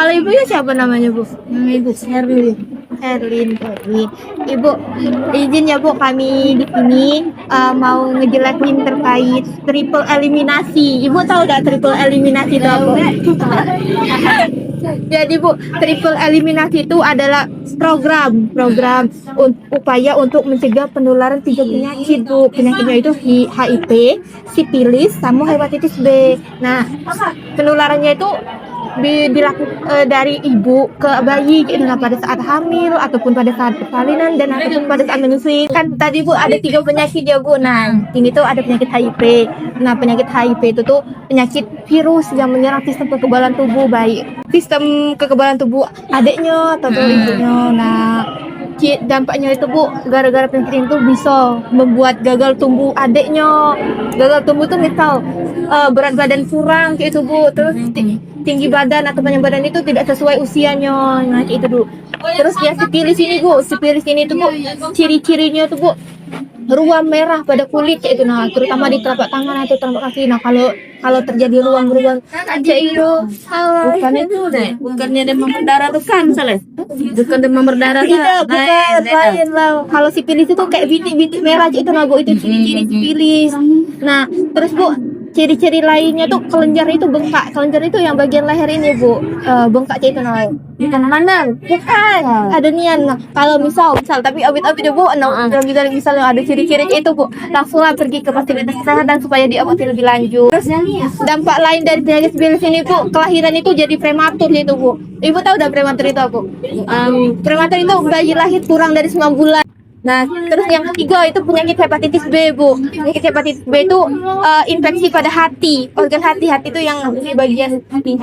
Kalau ibunya siapa namanya Bu? Nama Ibu Herlin. Herlin. Ibu izin ya Bu, kami di sini mau ngejelasin terkait triple eliminasi. Ibu tahu nggak triple eliminasi itu apa? Jadi Bu, triple eliminasi itu adalah program upaya untuk mencegah penularan 3 penyakit Bu. Penyakitnya itu HIV, sipilis, sama hepatitis B. Nah, penularannya itu dilakukan dari ibu ke bayi gitu, nah, pada saat hamil ataupun pada saat persalinan dan ataupun pada saat menyusui. Kan tadi Bu ada 3 penyakit ya Bu. Nah, ini tuh ada penyakit HIV. Nah, penyakit HIV itu tuh penyakit virus yang menyerang sistem kekebalan tubuh bayi, sistem kekebalan tubuh adiknya atau ibunya. Nah, dampaknya itu Bu, gara-gara penyakit ini tuh bisa membuat gagal tumbuh adiknya. Gagal tumbuh tuh misal berat badan kurang kayak itu Bu, terus tinggi badan atau panjang badan itu tidak sesuai usianya. Nah, itu Bu. Terus ya sipilis ini Bu, sipilis ini tuh Bu, ciri-cirinya tuh Bu, ruam merah pada kulit kayak itu. Nah, terutama di telapak tangan atau telapak kaki. Nah, kalau terjadi ruam-ruam aja itu Bukan itu deh, bukannya demam berdarah tuh kan salah. Bukan demam berdarah. tidak, bukan lain lah. Kalau sipilis itu kayak bintik-bintik merah aja itu, nah Bu, itu ciri-ciri sipilis. Nah, terus Bu, ciri-ciri lainnya tuh kelenjar itu bengkak. Kelenjar itu yang bagian leher ini Bu, bengkak kayak itu. Nah, Bukan mana? bukan ada nian. Nah, kalau misal tapi abit-abit ya Bu, nah, misalnya ada ciri-ciri itu Bu, langsunglah pergi ke fasilitas kesehatan supaya diobati lebih lanjut. Terus dampak lain dari penyakit sipilis ini Bu, kelahiran itu jadi prematur itu Bu. Ibu tahu udah prematur itu apa? Prematur itu bayi lahir kurang dari 9 bulan. Nah, terus yang ketiga itu penyakit hepatitis B Bu. Penyakit hepatitis B itu infeksi pada hati, organ hati itu yang di bagian hati.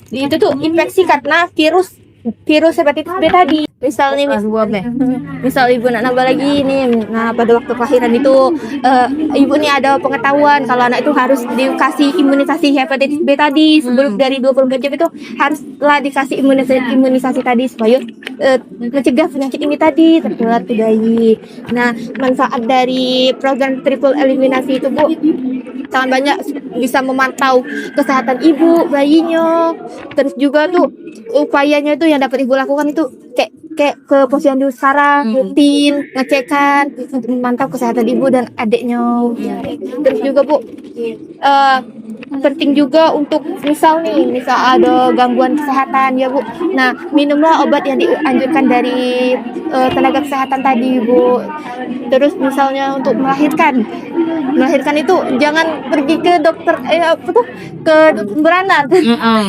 Itu tuh infeksi karena virus hepatitis B tadi. Misal ibu nak nambah lagi nih, nah pada waktu kelahiran itu ibu nih ada pengetahuan kalau anak itu harus dikasih imunisasi hepatitis B tadi sebelum dari 24 jam, itu haruslah dikasih imunisasi tadi supaya mencegah penyakit ini tadi tertular ke bayi. Nah, manfaat dari program triple eliminasi itu Bu sangat banyak, bisa memantau kesehatan ibu, bayinya. Terus juga tuh upayanya tuh yang dapat ibu lakukan itu kayak ke posyandu sarang rutin ngecekan untuk memantau kesehatan ibu dan adiknya. Terus juga Bu, penting juga untuk misal ada gangguan kesehatan ya Bu. Nah, minumlah obat yang dianjurkan dari tenaga kesehatan tadi Bu. Terus misalnya untuk melahirkan itu jangan pergi ke dokter ke dokter beranak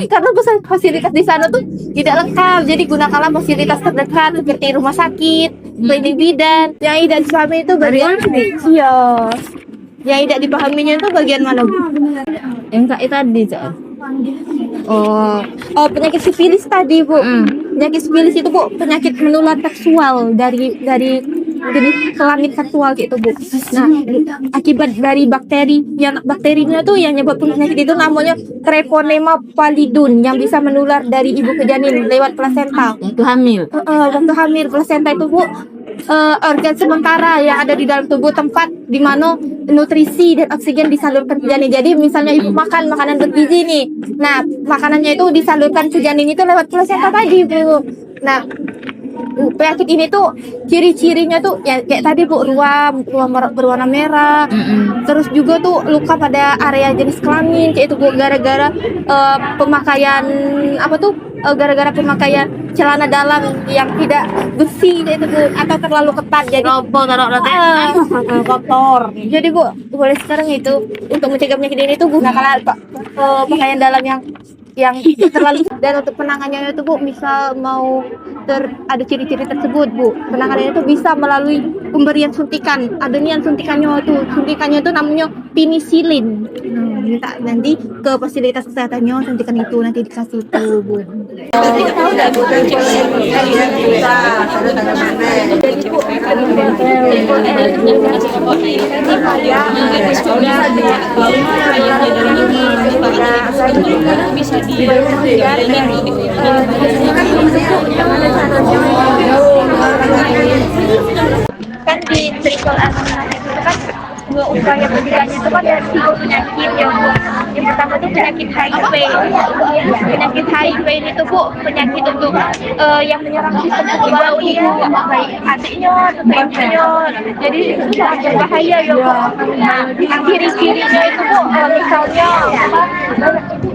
karena fasilitas di sana tuh tidak lengkap. Jadi gunakanlah fasilitas terdekat seperti rumah sakit, klinik bidan. Yang tidak dipahami itu bagian iya. Yang tidak dipahaminya itu bagian mana Bu? Yang kayak tadi Cak. Oh, penyakit sipilis tadi Bu. Penyakit sipilis itu Bu, penyakit menular seksual dari jenis kelamin seksual gitu Bu. Nah, akibat dari bakterinya tuh yang nyebabkan penyakit itu namanya Treponema pallidum yang bisa menular dari ibu ke janin lewat plasenta. Waktu hamil. Waktu hamil, plasenta itu Bu organ sementara yang ada di dalam tubuh, tempat di mana nutrisi dan oksigen disalurkan ke janin. Jadi misalnya ibu makan makanan bergizi nih, nah makanannya itu disalurkan ke janin itu lewat plasenta tadi Bu. Nah, penyakit ini tuh ciri-cirinya tuh ya kayak tadi Bu, ruam berwarna merah. Terus juga tuh luka pada area jenis kelamin kayak itu Bu, gara-gara pemakaian gara-gara pemakaian celana dalam yang tidak besi kayak itu Bu, atau terlalu ketat jadi kotor. Jadi Bu, boleh sekarang itu untuk mencegah penyakit ini tuh gunakanlah pakaian dalam yang terlalu, dan untuk penanganannya itu Bu, misal mau ada ciri-ciri tersebut Bu, penanganannya itu bisa melalui pemberian suntikan. Ada nian suntikannya itu namanya penisilin. Minta nanti ke fasilitas kesehatannya, suntikan itu nanti dikasih itu Bu. Tahu enggak Bu? Kan di triple eliminasi itu kan dua upaya pencegahannya itu kan dari 3 penyakit ya Bu. Yang pertama itu penyakit HIV. Penyakit HIV ini tuh Bu penyakit untuk yang menyerang sistem kekebalan tubuh baik adiknya atau ibunya. Jadi sangat berbahaya ya Bu. Nah, ciri-cirinya itu Bu misalnya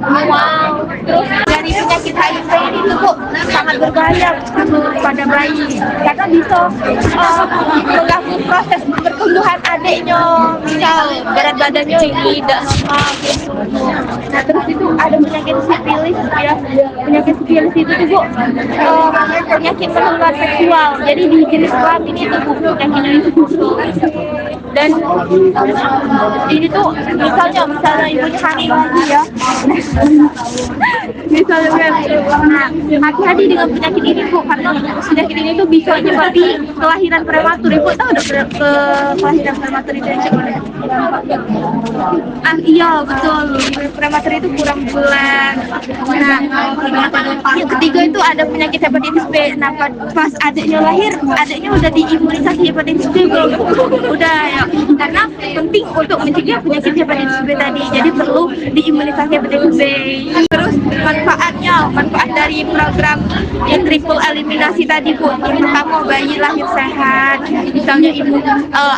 mual. Terus dari penyakit HIV ini tuh Bu sangat berbahaya pada bayi karena bisa mengganggu proses pertumbuhan adiknya, misal berat badannya ini tidak normal gitu. Nah terus itu ada penyakit sifilis ya, penyakit sifilis itu tuh Bu penyakit menular seksual, jadi di jenis kelamin itu Bu penyakitnya itu dan ini tuh misalnya ibunya hamil lagi ya misalnya nah hati-hati dengan penyakit ini Bu karena penyakit ini tuh bisa menyebabkan kelahiran prematur. Ibu tahu udah kelahiran prematur itu yang iya betul, prematur itu kurang bulan. Nah yang ketiga itu ada penyakit hepatitis B. Nah pas adiknya lahir, adiknya udah diimunisasi hepatitis B belum? Udah ya, karena penting untuk mencegah penyakit hepatitis B tadi, jadi perlu diimunisasi hepatitis B. Terus manfaat dari program yang triple eliminasi tadi Bu, yang pertama bayi lahir sehat, misalnya ibu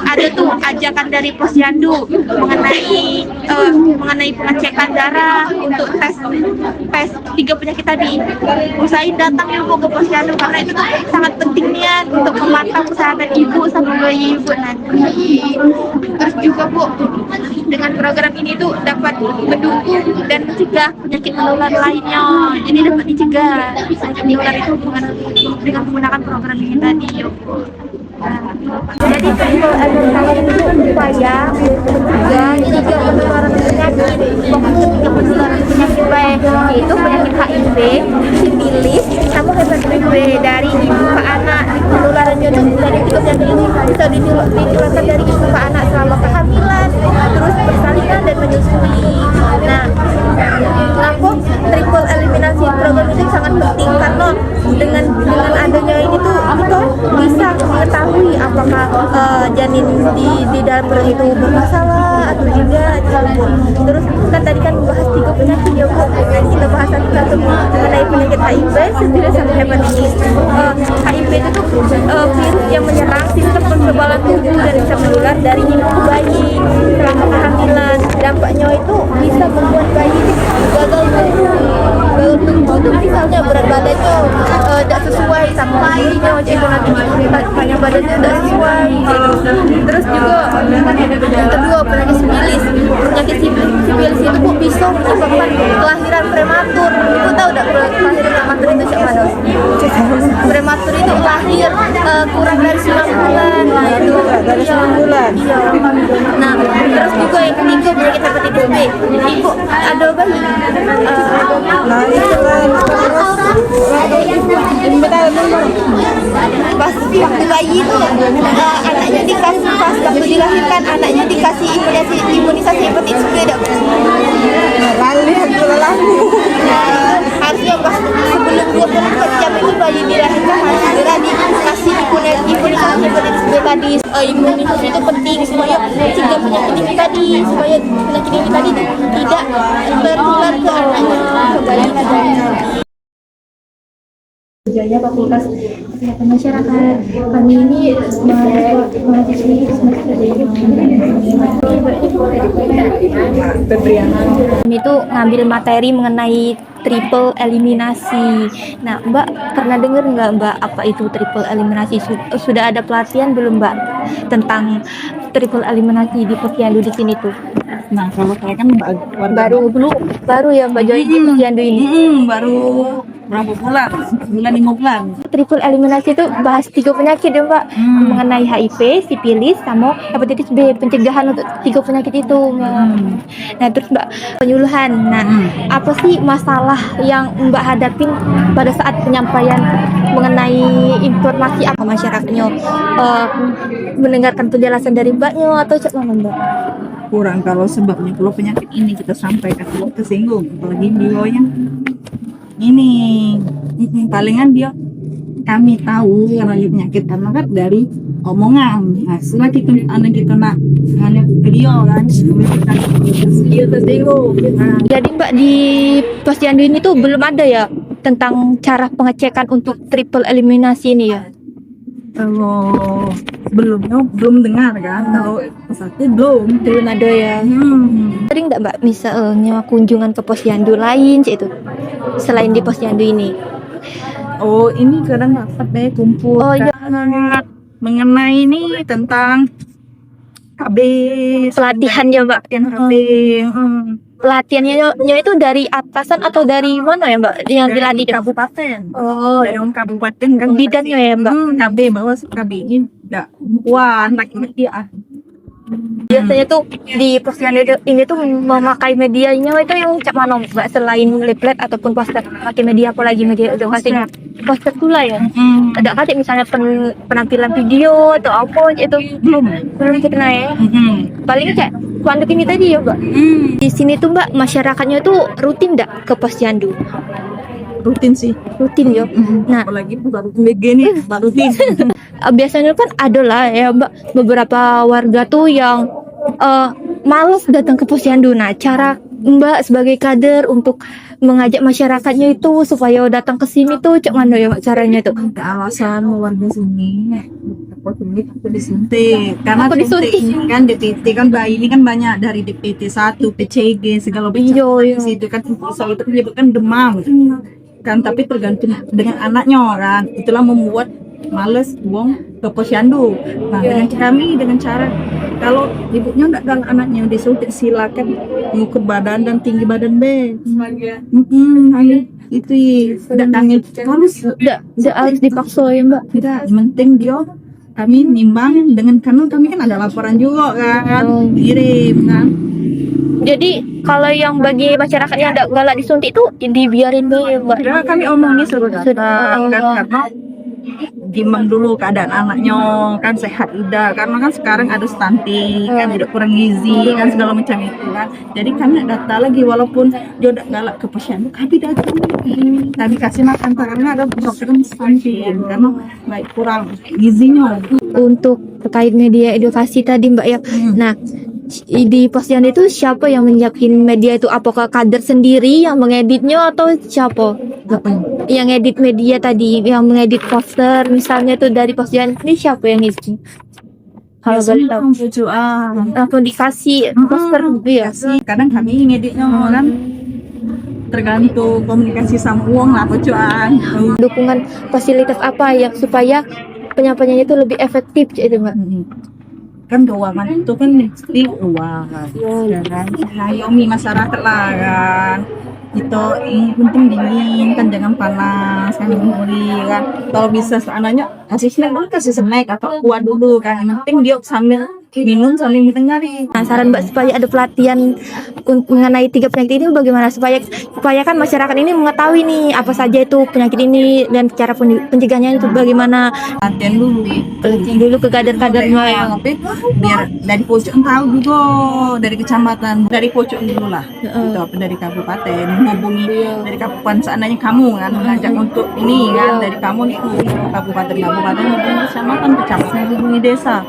ada tuh ajakan dari posyandu mengenai pengecekan darah untuk tes 3 penyakit tadi. Usahain datang ya Bu ke posyandu karena itu tuh sangat penting niat untuk memantau kesehatan ibu sama bayi ibu nanti. Terus juga Bu dengan program ini tuh dapat mendukung dan mencegah penyakit menular lainnya, jadi dapat dicegah penyakit menular itu dengan menggunakan program ini tadi ya Bu. Jadi triple eliminasi itu upaya mencegah 3 penularan penyakit, fokus 3 penularan penyakit baik yaitu penyakit HIV, sifilis, sama hepatitis B dari ibu ke anak. Penularannya itu dari 3 penyakit ini bisa ditularkan dari ibu ke anak selama kehamilan, terus persalinan dan menyusui. Nah, kenapa triple eliminasi program itu sangat penting karena dengan adanya ini tuh kita bisa mengetahui apakah janin di dalam perut itu bermasalah atau tidak. Terus kan tadi kan bahas 3 penyakit ya Bu, kita bahas satu mengenai penyakit HIV, sifilis sama hepatitis. HIV itu tuh virus yang menyerang sistem kekebalan tubuh dan bisa menular dari ibu ke bayi selama kehamilan. Dampaknya itu bisa membuat bayi gagal tumbuh tuh, misalnya berat badannya tidak sesuai sama bayinya, jadi nanti panjang badannya tidak sesuai gitu. Terus juga yang kedua penyakit sifilis. Penyakit sifilis itu kok bisa menyebabkan kelahiran prematur. Ibu tahu tidak kelahiran prematur itu siapa dos? Prematur itu lahir kurang dari 9 bulan. Nah itu dari 9 bulan. Iya. Nah terus juga yang ketiga penyakit hepatitis B. Ibu ada bayi pas waktu bayi itu anaknya dikasih, pas waktu dilahirkan anaknya dikasih imunisasi hepatitis B. Harusnya pas sebelum 24 jam itu bayi dilahirkan harus segera dikasih imunisasi hepatitis B tadi. Imunisasi itu penting supaya mencegah penyakit ini tadi, supaya penyakit ini tadi tidak tertular ke bayi. Kerjanya Fakultas Kesehatan Masyarakat. Kami ini mahasiswi semester Kami itu ngambil materi mengenai triple eliminasi. Nah, Mbak pernah dengar nggak Mbak apa itu triple eliminasi? Sudah ada pelatihan belum Mbak tentang triple eliminasi di posyandu di sini tuh? Nah kalau saya kan baru ya Mbak Joy di posyandu ini. Baru berapa bulan? 5 bulan. Triple eliminasi itu bahas 3 penyakit ya Mbak, mengenai HIV, sifilis, sama hepatitis B, pencegahan untuk 3 penyakit itu. Nah terus Mbak penyuluhan. Nah apa sih masalah yang Mbak hadapin pada saat penyampaian mengenai informasi apa masyarakatnya mendengarkan penjelasan dari Mbaknya atau cek mana Mbak? Kurang kalau sebabnya kalau penyakit ini kita sampaikan tersinggung, apalagi beliaunya ini palingan dia kami tahu kalau dia penyakit karena kan dari omongan. Nah, setelah kita nak nanya beliau kan, dia tersinggung. Nah, Jadi Mbak di posyandu ini tuh belum ada ya tentang cara pengecekan untuk triple eliminasi ini ya. kalau belum dengar kan, kalau satu belum. Belum ada ya. Sering nggak Mbak misalnya kunjungan ke posyandu lain itu selain di posyandu ini? Oh, ini kadang dapat deh kumpul Oh, iya. kan, mengenai ini tentang KB Pelatihan ya Mbak. latihan KB. Pelatihannya itu dari atasan atau dari mana ya Mbak yang Dari dilatih? kabupaten. Oh, Dari kabupaten kan bidannya ya Mbak. KB bahwa KB ini enggak perempuan laki-laki ya. Biasanya tuh di posyandu ini tuh memakai medianya itu yang cak mana Mbak selain leaflet ataupun poster, pakai media apa lagi media edukasi? Poster pula ya. Ada kali misalnya penampilan video atau apa itu belum kita ya. Paling cak panduk ini tadi ya Mbak. Di sini tuh Mbak masyarakatnya tuh rutin nggak ke posyandu? Rutin sih. Rutin ya. Nah, Apalagi bukan begini rutin. biasanya kan ada lah ya Mbak beberapa warga tuh yang malas datang ke posyandu. Nah, cara Mbak sebagai kader untuk mengajak masyarakatnya itu supaya datang ke sini tuh cak mana ya Mbak caranya tuh? Alasan warga sini aku disuntik karena Aku disuntik. kan DPT kan bayi ini kan banyak dari DPT 1 PCG segala macam. Iya. Itu kan selalu menyebabkan demam kan, tapi tergantung dengan anaknya kan, itulah membuat males buang ke posyandu. Nah, dengan cara kalau ibunya enggak dan anaknya disuntik, silakan mengukur badan dan tinggi badan B. Itu tidak tanggung harus Nggak harus dipaksa ya Mbak. tidak, penting dia kami nimbang dengan kami kan ada laporan juga kan, kirim kan. Jadi kalau yang bagi masyarakat yang nggak galak disuntik itu dibiarin dulu ya Mbak. Ya, kami omongin sudah kan, karena timbang dulu keadaan anaknya kan sehat tidak, karena kan sekarang ada stunting kan, tidak kurang gizi kan, segala macam itu kan. Jadi kami data lagi walaupun dia tidak galak ke posyandu, kami datang kami kasih makan karena ada program stunting karena baik kurang gizinya. Untuk terkait media edukasi tadi Mbak ya. Nah, di posyandu itu siapa yang menyiapkan media itu? Apakah kader sendiri yang mengeditnya atau siapa? Yang edit media tadi, yang mengedit poster misalnya tuh dari posyandu ini siapa yang ngisi? Kalau boleh tahu. Atau dikasih poster gitu ya? Kadang kami ngeditnya kan tergantung komunikasi sama uang lah pocoan. Dukungan fasilitas apa yang supaya penyampaiannya itu lebih efektif gitu Mbak? Kan keuangan itu kan mesti uang ya kan, mengayomi masyarakat lah kan, itu yang penting dingin kan, jangan panas kan, kan kalau bisa seandainya kasih snack atau kuah dulu kan, yang penting dia sambil minum sambil mendengarin. Nah, saran Mbak supaya ada pelatihan mengenai 3 penyakit ini bagaimana supaya kan masyarakat ini mengetahui nih apa saja itu penyakit ini dan cara pencegahannya itu bagaimana. Latihan dulu Ke kader-kadernya ya. tapi biar dari pojok tahu juga, dari kecamatan, dari pojok dulu lah, itu apa dari kabupaten menghubungi dari kabupaten, seandainya kamu kan mengajak untuk ini kan, dari kamu nih hubungi kabupaten hubungi kecamatan hubungi desa.